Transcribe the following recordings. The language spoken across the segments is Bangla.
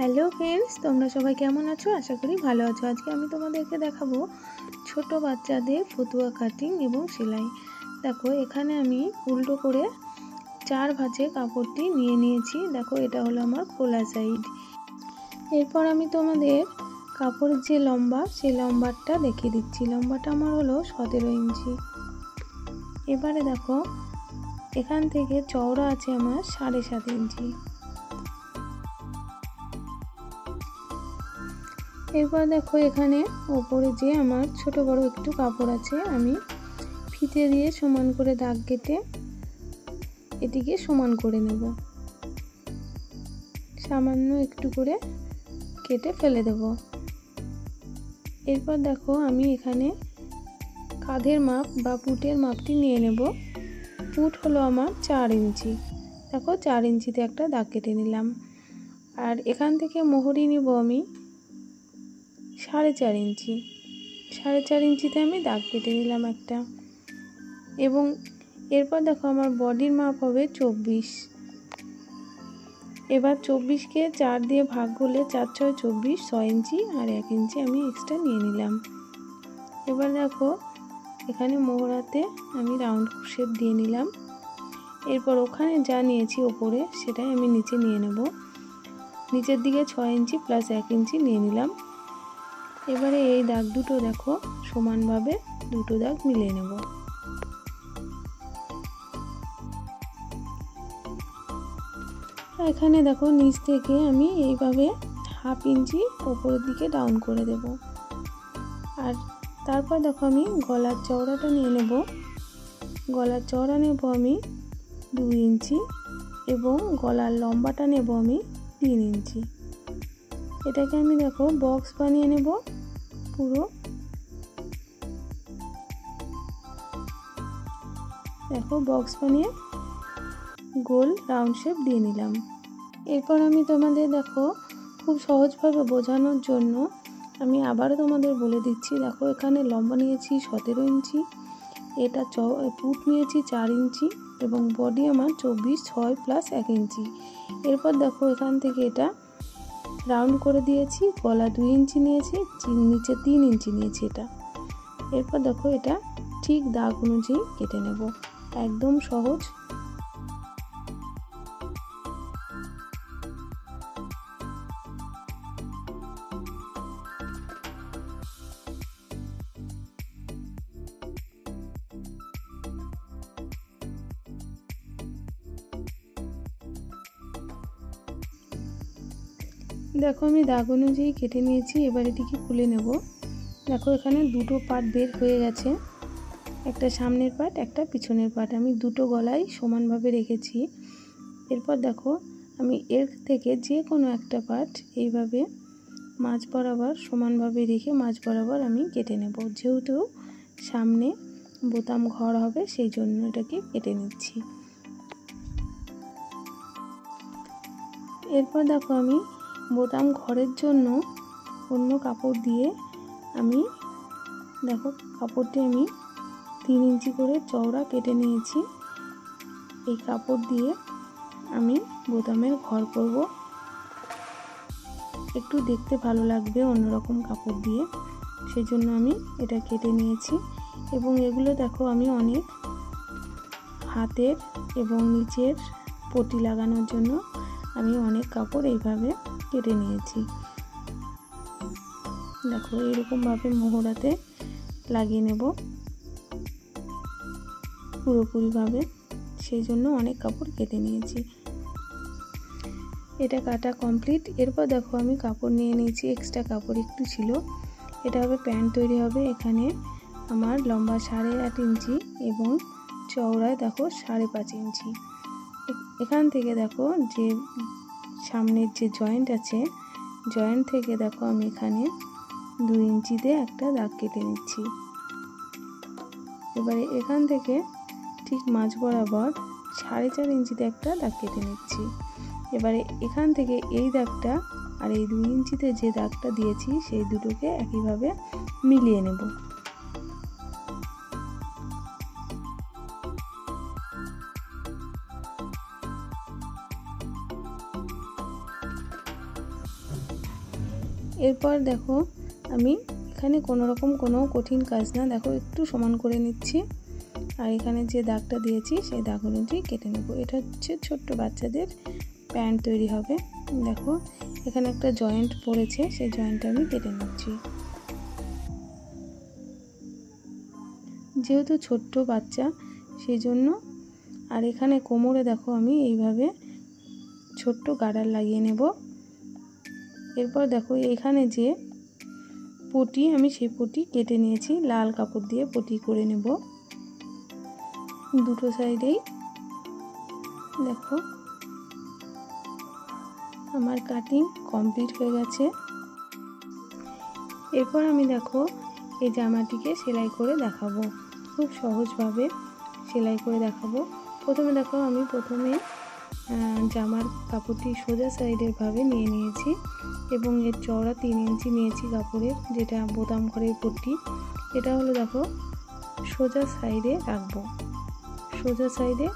হ্যালো ফ্রেন্ডস, তোমরা সবাই কেমন আছো? আশা করি ভালো আছো। আজকে আমি তোমাদেরকে দেখাবো ছোট বাচ্চাদের ফতুয়া কাটিং এবং সেলাই। দেখো, এখানে আমি উল্টো করে 4 ভাঁজে কাপড়টি নিয়ে নিয়েছি। দেখো, এটা হলো আমার খোলা সাইড। এরপর আমি তোমাদের কাপড়ের যে লম্বা, সেই লম্বাটা দেখিয়ে দিচ্ছি। লম্বাটা আমার হলো 17 ইঞ্চি। এবারে দেখো, এখান থেকে চওড়া আছে আমার 7.5 ইঞ্চি। এরপর দেখো, এখানে ওপরে যে আমার ছোট বড় একটু কাপড় আছে, আমি ফিতে দিয়ে সমান করে দাগ কেটে এটিকে সমান করে নেব। সামান্য একটু করে কেটে ফেলে দেব। এরপর দেখো, আমি এখানে কাঁধের মাপ বা পুটের মাপটি নিয়ে নেব। পুট হলো আমার 4 ইঞ্চি। দেখো, 4 ইঞ্চিতে একটা দাগ কেটে নিলাম। আর এখান থেকে মোহরি নিব আমি 4.5 ইঞ্চি। 4.5 ইঞ্চিতে আমি দাগ কেটে নিলাম একটা। এবং এরপর দেখো, আমার বডির মাপ হবে 24। এবার 24কে 4 দিয়ে ভাগ করলে 4 6 24, 6 ইঞ্চি আর 1 ইঞ্চি আমি এক্সট্রা নিয়ে নিলাম। এবার দেখো, এখানে মোহরাতে আমি রাউন্ড শেপ দিয়ে নিলাম। এরপর ওখানে যা নিয়েছি ওপরে, সেটাই আমি নিচে নিয়ে নেব। নিচের দিকে 6 ইঞ্চি প্লাস 1 ইঞ্চি নিয়ে নিলাম। এবারে এই দাগ দুটো দেখো, সমানভাবে দুটো দাগ মিলিয়ে নেব। এখানে দেখো, নিচ থেকে আমি এইভাবে 1/2 ইঞ্চি উপরের দিকে ডাউন করে দেব। আর তারপর দেখো, আমি গলার চওড়াটা নিয়ে নেব। গলার চওড়া নেব আমি 2 ইঞ্চি এবং গলার লম্বাটা নেব আমি 3 ইঞ্চি। এটাকে আমি দেখো বক্স বানিয়ে নেব পুরো। দেখো, বক্স বানিয়ে গোল রাউন্ড শেপ দিয়ে নিলাম। এরপর আমি তোমাদের দেখো খুব সহজভাবে বোঝানোর জন্য আমি আবারও তোমাদের বলে দিচ্ছি। দেখো, এখানে লম্বা নিয়েছি 17 ইঞ্চি, এটা পুট নিয়েছি 4 ইঞ্চি এবং বডি আমার 24, 6 প্লাস 1 ইঞ্চি। এরপর দেখো, এখান থেকে এটা রাউন্ড করে দিয়েছি। গলা 2 ইঞ্চি নিয়েছি, নিচে 3 ইঞ্চি নিয়েছি এটা। এরপর দেখো, এটা ঠিক দাগ অনুযায়ী কেটে নেব। একদম সহজ। দেখো, আমি দাগ অনুযায়ী কেটে নিয়েছি। এবার এটিকে খুলে নেব। দেখো, এখানে দুটো পার্ট বের হয়ে গেছে, একটা সামনের পার্ট, একটা পিছনের পার্ট। আমি দুটো গলাই সমানভাবে রেখেছি। এরপর দেখো, আমি এর থেকে যে কোনো একটা পার্ট এইভাবে মাঝ বরাবর সমানভাবে রেখে মাঝ বরাবর আমি কেটে নেব। যেহেতু সামনে বোতাম ঘর হবে, সেই জন্য এটাকে কেটে নিচ্ছি। এরপর দেখো, আমি বোতাম ঘরের জন্য অন্য কাপড় দিয়ে আমি দেখো কাপড়টি আমি 3 ইঞ্চি করে চওড়া কেটে নিয়েছি। এই কাপড় দিয়ে আমি বোতামের ঘর করব। একটু দেখতে ভালো লাগবে অন্যরকম কাপড় দিয়ে, সেই জন্য আমি এটা কেটে নিয়েছি। এবং এগুলো দেখো, আমি অনেক হাতের এবং নিচের পটি লাগানোর জন্য আমি অনেক কাপড় এইভাবে কেটে নিয়েছি। দেখো, এরকমভাবে মোহরাতে লাগিয়ে নেব পুরোপুরিভাবে, সেই জন্য অনেক কাপড় কেটে নিয়েছি। এটা কাটা কমপ্লিট। এরপর দেখো, আমি কাপড় নিয়ে নিয়েছি, এক্সট্রা কাপড় একটু ছিল। এটা হবে প্যান্ট তৈরি হবে। এখানে আমার লম্বা 8.5 ইঞ্চি এবং চওড়ায় দেখো 5.5 ইঞ্চি। এখান থেকে দেখো, যে সামনের যে জয়েন্ট আছে, জয়েন্ট থেকে দেখো আমি এখানে 2 ইঞ্চিতে একটা দাগ কেটে নিচ্ছি। এবারে এখান থেকে ঠিক মাঝ বরাবর 4.5 ইঞ্চিতে একটা দাগ কেটে নিচ্ছি। এবারে এখান থেকে এই দাগটা আর এই 2 ইঞ্চিতে যে দাগটা দিয়েছি, সেই দুটোকে একইভাবে মিলিয়ে নেব। এরপর দেখো আমি এখানে কোনো রকম কোনো কঠিন কাজ না, দেখো একটু সমান করে নিচ্ছি আর এখানে যে দাগটা দিয়েছি সেই দাগ অনুযায়ী কেটে নেব। এটা হচ্ছে ছোট্ট বাচ্চাদের প্যান্ট তৈরি হবে। দেখো এখানে একটা জয়েন্ট পড়েছে, সেই জয়েন্টটা আমি কেটে নিচ্ছি। যেহেতু ছোট্ট বাচ্চা সেই জন্য। আর এখানে কোমরে দেখো আমি এইভাবে ছোট্ট গার্ডার লাগিয়ে নেব। এরপর দেখো এখানে যে পটি, আমি সেই পটি কেটে নিয়েছি, লাল কাপড় দিয়ে পটি করে নেব দুটো সাইডেই। দেখো আমার কাটিং কমপ্লিট হয়ে গেছে। এরপর আমি দেখো এই জামাটিকে সেলাই করে দেখাবো, খুব সহজভাবে সেলাই করে দেখাবো। প্রথমে দেখো আমি জামার কাপড়টি সোজা সাইডের ভাবে নিয়ে নিয়েছি এবং এর চওড়া 3 ইঞ্চি নিয়েছি কাপড়ের, যেটা বোতাম ঘরের পট্টি। এটা হলো দেখো সোজা সাইডে রাখবো, সোজা সাইডে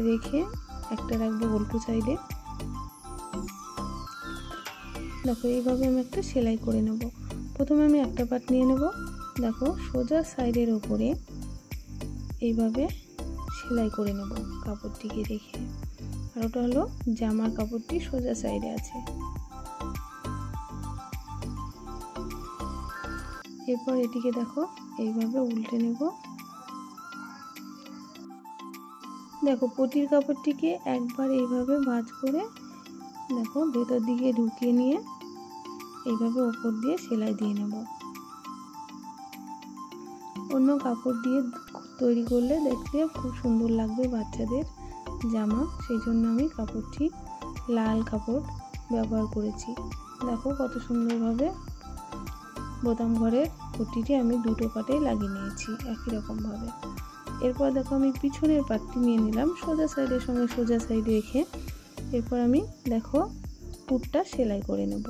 রেখে একটা রাখবো উল্টো সাইডে। দেখো এইভাবে আমি একটা সেলাই করে নেব। প্রথমে আমি একটা পার্ট নিয়ে নেব, দেখো সোজা সাইডের ওপরে এইভাবে সেলাই করে নেব কাপড়টিকে রেখে। আর ওটা হলো জামার কাপড়টি সোজা সাইডে আছে। এরপর এটিকে দেখো এইভাবে উল্টে নেব। দেখো পটির কাপড়টিকে একবার এইভাবে ভাঁজ করে দেখো ভেতর দিকে ঢুকিয়ে নিয়ে এইভাবে উপর দিয়ে সেলাই দিয়ে নেব। অন্য কাপড় দিয়ে তৈরি করলে দেখতে খুব সুন্দর লাগবে বাচ্চাদের জামা, সেই জন্য আমি কাপড়টি লাল কাপড় ব্যবহার করেছি। দেখো কত সুন্দরভাবে বোতাম ঘরের পট্টিটি আমি দুটো পাটে লাগিয়ে নিয়েছি একই রকমভাবে। এরপর দেখো আমি পিছনের পাটটি নিয়ে নিলাম সোজা সাইডের সঙ্গে সোজা সাইডে রেখে। এরপর আমি দেখো পুটটা সেলাই করে নেব।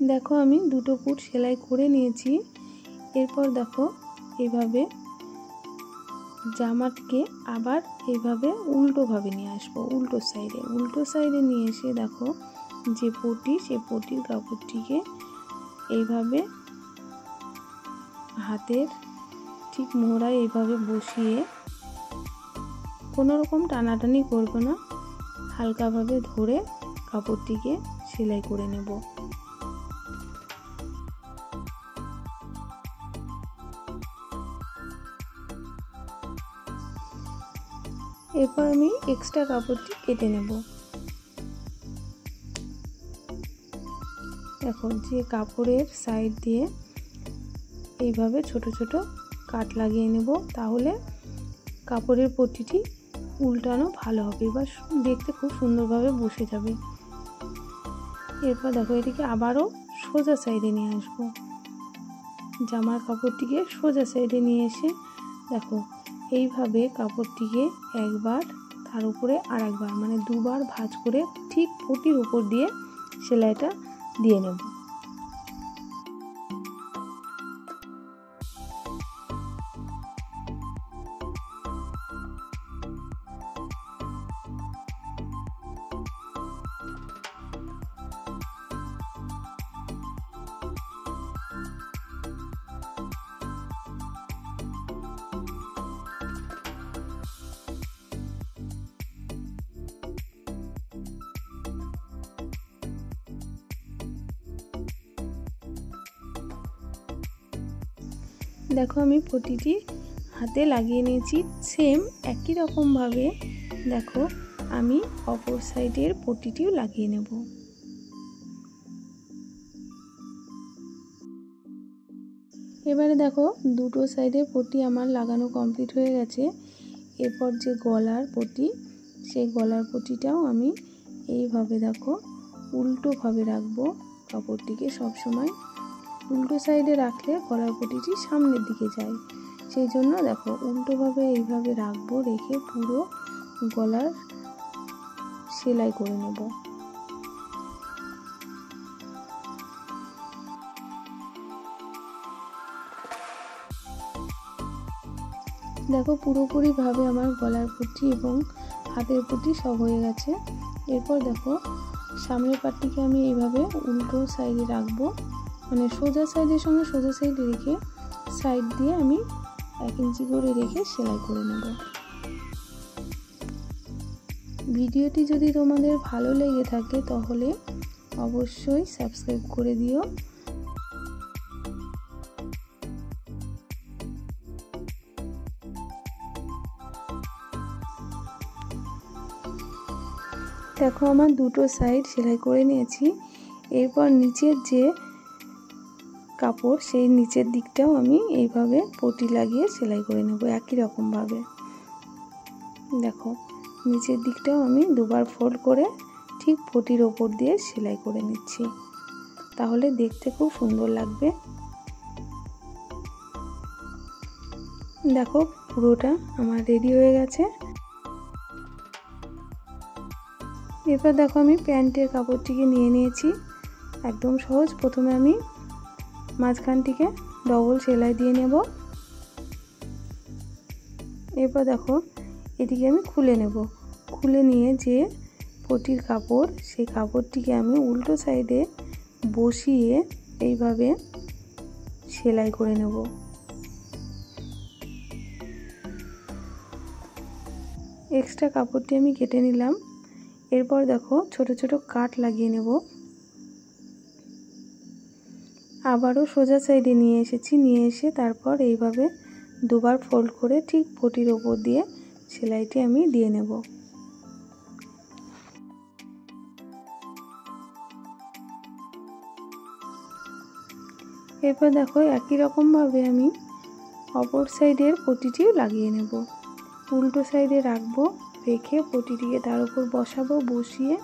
দেখো আমি দুটো পুট সেলাই করে নিয়েছি। এরপর দেখো এইভাবে জামাটিকে আবার এইভাবে উল্টোভাবে নিয়ে আসবো, উল্টো সাইডে নিয়ে এসে দেখো যে পটি, সেই পটির কাপড়টিকে এইভাবে হাতের ঠিক মোড়ায় এইভাবে বসিয়ে, কোনো রকম টানাটানি করব না, হালকাভাবে ধরে কাপড়টিকে সেলাই করে নেব। এরপর আমি এক্সট্রা কাপড়টি কেটে নেব। দেখো যে কাপড়ের সাইড দিয়ে এইভাবে ছোট ছোট কাট লাগিয়ে নেব, তাহলে কাপড়ের পট্টিটি উল্টানো ভালো হবে বা দেখতে খুব সুন্দরভাবে বসে যাবে। এরপর দেখো এটিকে আবারও সোজা সাইডে নিয়ে আসবো, জামার কাপড়টিকে সোজা সাইডে নিয়ে এসে দেখো এইভাবে কাপড়টিকে একবার তার উপরে আর একবার মানে দুবার ভাঁজ করে ঠিক পটির উপর দিয়ে সেলাইটা দিয়ে নেব। দেখো আমি পটিটি হাতে লাগিয়ে নিয়েছি, সেম একই রকমভাবে দেখো আমি অপর সাইডের পটিটিও লাগিয়ে নেব। এবারে দেখো দুটো সাইডে পটি আমার লাগানো কমপ্লিট হয়ে গেছে। এরপর যে গলার পটি, সেই গলার পটিটাও আমি এইভাবে দেখো উল্টোভাবে রাখবো, কাপড়টিকে সবসময় উল্টো সাইডে রাখলে গলার পটিটি সামনের দিকে যায়। সেই জন্য দেখো উল্টোভাবে এইভাবে রাখবো, রেখে পুরো গলার সেলাই করে নেব। দেখো পুরোপুরিভাবে আমার গলার পট্টি এবং হাতের পট্টি সব হয়ে গেছে। এরপর দেখো সামনের পাটটিকে আমি এইভাবে উল্টো সাইডে রাখবো, মানে সোজা সাইডের সঙ্গে সোজা সাইডে রেখে সাইড দিয়ে আমি 1 ইঞ্চি করে রেখে সেলাই করে নেব। ভিডিওটি যদি তোমাদের ভালো লেগে থাকে তাহলে অবশ্যই সাবস্ক্রাইব করে দিও। দেখো আমার দুটো সাইড সেলাই করে নিয়েছি। এরপর নিচের যে কাপড় সেই নিচের দিকটাও আমি এইভাবে পটি লাগিয়ে সেলাই করে নেব একই রকমভাবে। দেখো নিচের দিকটাও আমি দুবার ফোল্ড করে ঠিক পটির ওপর দিয়ে সেলাই করে নিচ্ছি, তাহলে দেখতে খুব সুন্দর লাগবে। দেখো পুরোটা আমার রেডি হয়ে গেছে। এরপর দেখো আমি প্যান্টের কাপড়টিকে নিয়ে নিয়েছি, একদম সহজ। প্রথমে আমি মাঝখানটিকে ডবল সেলাই দিয়ে নেব। এরপর দেখো এটিকে আমি খুলে নেব। খুলে নিয়ে যে পটির কাপড় সেই কাপড়টিকে আমি উল্টো সাইডে বসিয়ে এইভাবে সেলাই করে নেব। এক্সট্রা কাপড়টি আমি কেটে নিলাম। এরপর দেখো ছোট ছোট কাট লাগিয়ে নেব। আবারও সোজা সাইডে নিয়ে এসেছি, নিয়ে এসে তারপর এইভাবে দুবার ফোল্ড করে ঠিক পটির ওপর দিয়ে সেলাইটি আমি দিয়ে নেব। এরপর দেখো একই রকমভাবে আমি অপর সাইডের পটিটিও লাগিয়ে নেব। উল্টো সাইডে রাখবো, রেখে পটিটিকে তার উপর বসাবো, বসিয়ে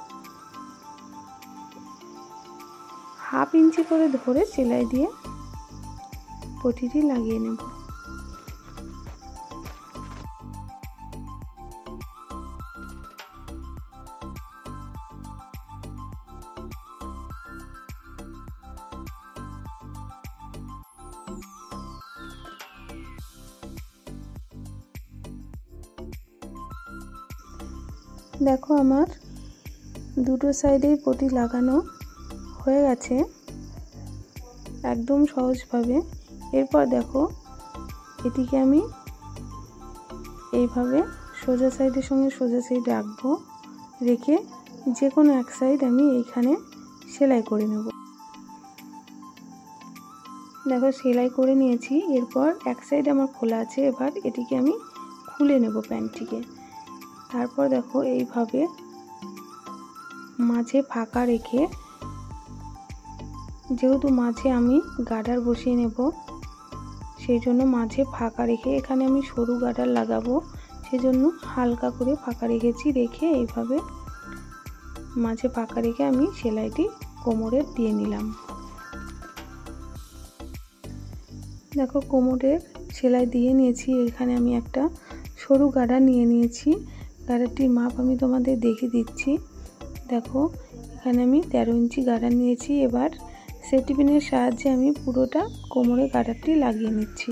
1/2 ইঞ্চি করে ধরে সেলাই দিয়ে পটিটি লাগিয়ে নেব। দেখো আমার দুটো সাইডেই পটি লাগানো হয়ে গেছে একদম সহজভাবে। এরপর দেখো এটিকে আমি এইভাবে সোজা সাইডের সঙ্গে সোজা সাইড রাখবো, রেখে যে কোনো এক সাইড আমি এইখানে সেলাই করে নেব। দেখো সেলাই করে নিয়েছি। এরপর এক সাইড আমার খোলা আছে, এবার এটিকে আমি খুলে নেব প্যান্টটিকে। তারপর দেখো এইভাবে মাঝে ফাঁকা রেখে, যেহেতু মাঝে আমি গার্ডার বসিয়ে নেব সেই জন্য মাঝে ফাঁকা রেখে, এখানে আমি সরু গার্ডার লাগাবো সেজন্য হালকা করে ফাঁকা রেখেছি। রেখে এইভাবে মাঝে ফাঁকা রেখে আমি সেলাইটি কোমরের দিয়ে নিলাম। দেখো কোমরের সেলাই দিয়ে নিয়েছি। এখানে আমি একটা সরু গার্ডার নিয়ে নিয়েছি। গার্ডারটির মাপ আমি তোমাদের দেখে দিচ্ছি। দেখো এখানে আমি 13 ইঞ্চি গার্ডার নিয়েছি। এবার সেফটি পিনের সাহায্যে আমি পুরোটা কোমরে গার্ডারটি লাগিয়ে নিচ্ছি।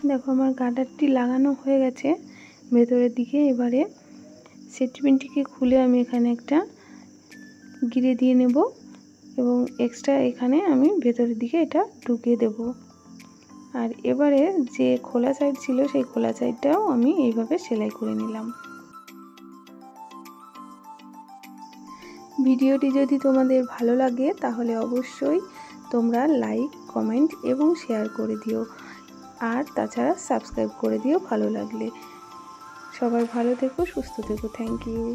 দেখো আমার গার্ডারটি লাগানো হয়ে গেছে ভেতরের দিকে। এবারে সেফটি পিনটিকে খুলে আমি এখানে একটা গিরে দিয়ে নেব এবং এক্সট্রা এখানে আমি ভেতরের দিকে এটা ঢুকিয়ে দেব। আর এবারে যে খোলা সাইড ছিল সেই খোলা সাইডটাও আমি এইভাবে সেলাই করে নিলাম। ভিডিওটি যদি তোমাদের ভালো লাগে তাহলে অবশ্যই তোমরা লাইক, কমেন্ট এবং শেয়ার করে দিও। আর তাছাড়া সাবস্ক্রাইব করে দিও ভালো লাগলে। সবাই ভালো থেকো, সুস্থ থেকো। Thank you.